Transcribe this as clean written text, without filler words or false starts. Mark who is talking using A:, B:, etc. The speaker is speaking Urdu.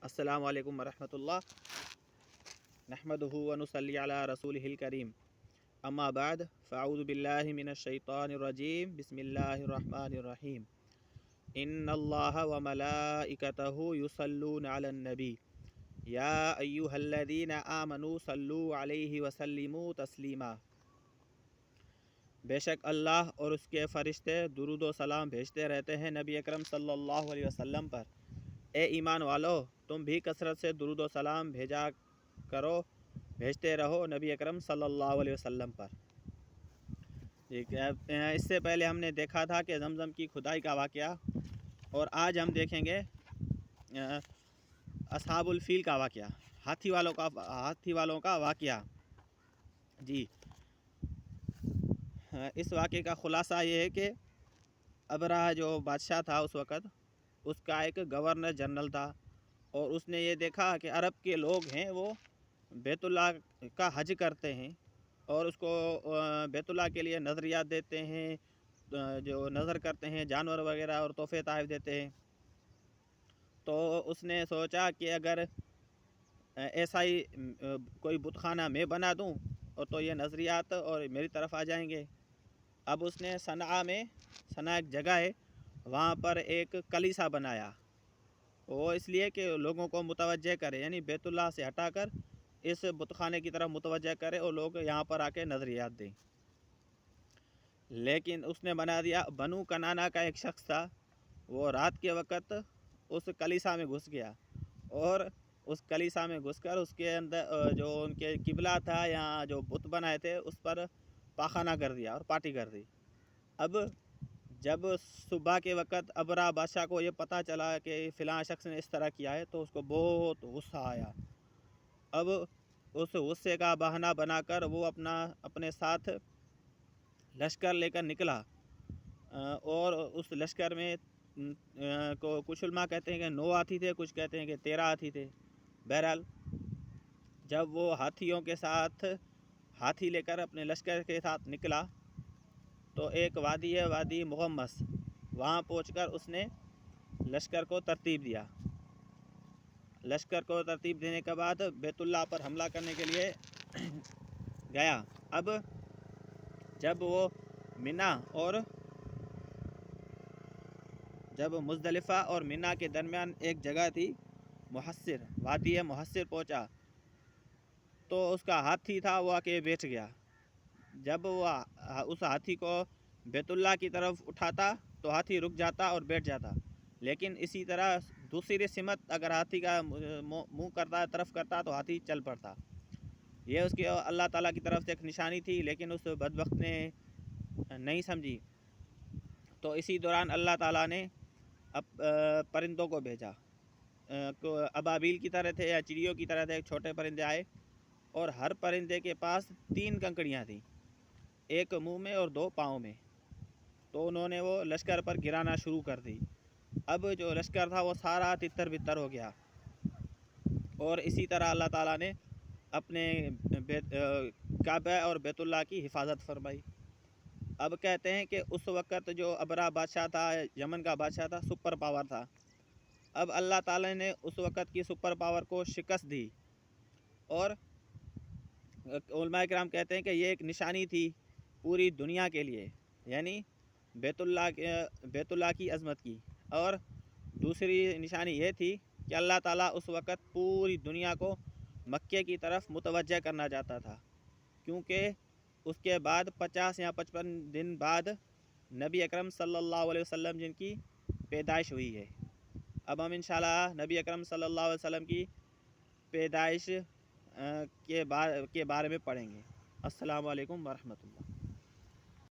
A: السلام علیکم ورحمۃ اللہ نحمدہ و نصلی علی رسولہ الکریم اما بعد فاعوذ باللہ من الشیطان الرجیم بسم اللہ الرحمن الرحیم ان اللہ و ملائکتہ یصلون علی النبی یا ایہا الذین آمنوا صلوا علیہ وسلموا تسلیما۔ بے شک اللہ اور اس کے فرشتے درود و سلام بھیجتے رہتے ہیں نبی اکرم صلی اللہ علیہ وسلم پر۔ اے ایمان والو، تم بھی کثرت سے درود و سلام بھیجتے رہو نبی اکرم صلی اللہ علیہ وسلم پر۔ اس سے پہلے ہم نے دیکھا تھا کہ زمزم کی کھدائی کا واقعہ، اور آج ہم دیکھیں گے اصحاب الفیل کا واقعہ، ہاتھی والوں کا واقعہ۔ جی، اس واقعے کا خلاصہ یہ ہے کہ ابرہہ جو بادشاہ تھا اس وقت، اس کا ایک گورنر جنرل تھا، اور اس نے یہ دیکھا کہ عرب کے لوگ ہیں وہ بیت اللہ کا حج کرتے ہیں، اور اس کو بیت اللہ کے لیے نظریات دیتے ہیں، جو نظر کرتے ہیں جانور وغیرہ اور تحفے تحائف دیتے ہیں۔ تو اس نے سوچا کہ اگر ایسا ہی کوئی بت خانہ میں بنا دوں اور تو یہ نظریات اور میری طرف آ جائیں گے۔ اب اس نے صنعاء ایک جگہ ہے، وہاں پر ایک کلیسا بنایا، وہ اس لیے کہ لوگوں کو متوجہ کرے، یعنی بیت اللہ سے ہٹا کر اس بت خانے کی طرف متوجہ کرے اور لوگ یہاں پر آ کے نظریات دیں۔ لیکن اس نے بنا دیا، بنو کنانا کا ایک شخص تھا، وہ رات کے وقت اس کلیسا میں گھس گیا، اور اس کلیسا میں گھس کر اس کے اندر جو ان کے قبلہ تھا یا جو بت بنائے تھے اس پر پاخانہ کر دیا اور پارٹی کر دی۔ اب جب صبح کے وقت ابرہہ بادشاہ کو یہ پتہ چلا کہ فلاں شخص نے اس طرح کیا ہے تو اس کو بہت غصہ آیا۔ اب اس غصے کا بہانہ بنا کر وہ اپنے ساتھ لشکر لے کر نکلا، اور اس لشکر میں کچھ علماء کہتے ہیں کہ 9 ہاتھی تھے، کچھ کہتے ہیں کہ 13 ہاتھی تھے۔ بہرحال جب وہ ہاتھی لے کر اپنے لشکر کے ساتھ نکلا تو ایک وادی ہے، وادی مغمس، وہاں پہنچ کر اس نے لشکر کو ترتیب دیا۔ لشکر کو ترتیب دینے کے بعد بیت اللہ پر حملہ کرنے کے لیے گیا۔ اب جب وہ مزدلفہ اور منا کے درمیان ایک جگہ تھی، محصر، وادی محصر پہنچا تو اس کا ہاتھی تھا وہ آ کے بیٹھ گیا۔ جب وہ اس ہاتھی کو بیت اللہ کی طرف اٹھاتا تو ہاتھی رک جاتا اور بیٹھ جاتا، لیکن اسی طرح دوسری سمت اگر ہاتھی کا منہ کرتا، طرف کرتا تو ہاتھی چل پڑتا۔ یہ اس کی اللہ تعالیٰ کی طرف سے ایک نشانی تھی، لیکن اس بدبخت نے نہیں سمجھی۔ تو اسی دوران اللہ تعالیٰ نے پرندوں کو بھیجا، ابابیل کی طرح تھے یا چڑیوں کی طرح تھے، ایک چھوٹے پرندے آئے، اور ہر پرندے کے پاس 3 کنکڑیاں تھیں، ایک منہ میں اور 2 پاؤں میں۔ تو انہوں نے وہ لشکر پر گرانا شروع کر دی۔ اب جو لشکر تھا وہ سارا تتر بتر ہو گیا، اور اسی طرح اللہ تعالیٰ نے اپنے کعبہ اور بیت اللہ کی حفاظت فرمائی۔ اب کہتے ہیں کہ اس وقت جو ابرہہ بادشاہ تھا، یمن کا بادشاہ تھا، سپر پاور تھا۔ اب اللہ تعالیٰ نے اس وقت کی سپر پاور کو شکست دی، اور علماء کرام کہتے ہیں کہ یہ ایک نشانی تھی پوری دنیا کے لیے، یعنی بیت اللہ کی عظمت کی۔ اور دوسری نشانی یہ تھی کہ اللہ تعالیٰ اس وقت پوری دنیا کو مکے کی طرف متوجہ کرنا چاہتا تھا، کیونکہ اس کے بعد 50 یا 55 دن بعد نبی اکرم صلی اللہ علیہ وسلم جن کی پیدائش ہوئی ہے۔ اب ہم انشاءاللہ نبی اکرم صلی اللہ علیہ وسلم کی پیدائش کے بارے میں پڑھیں گے۔ السلام علیکم ورحمۃ اللہ۔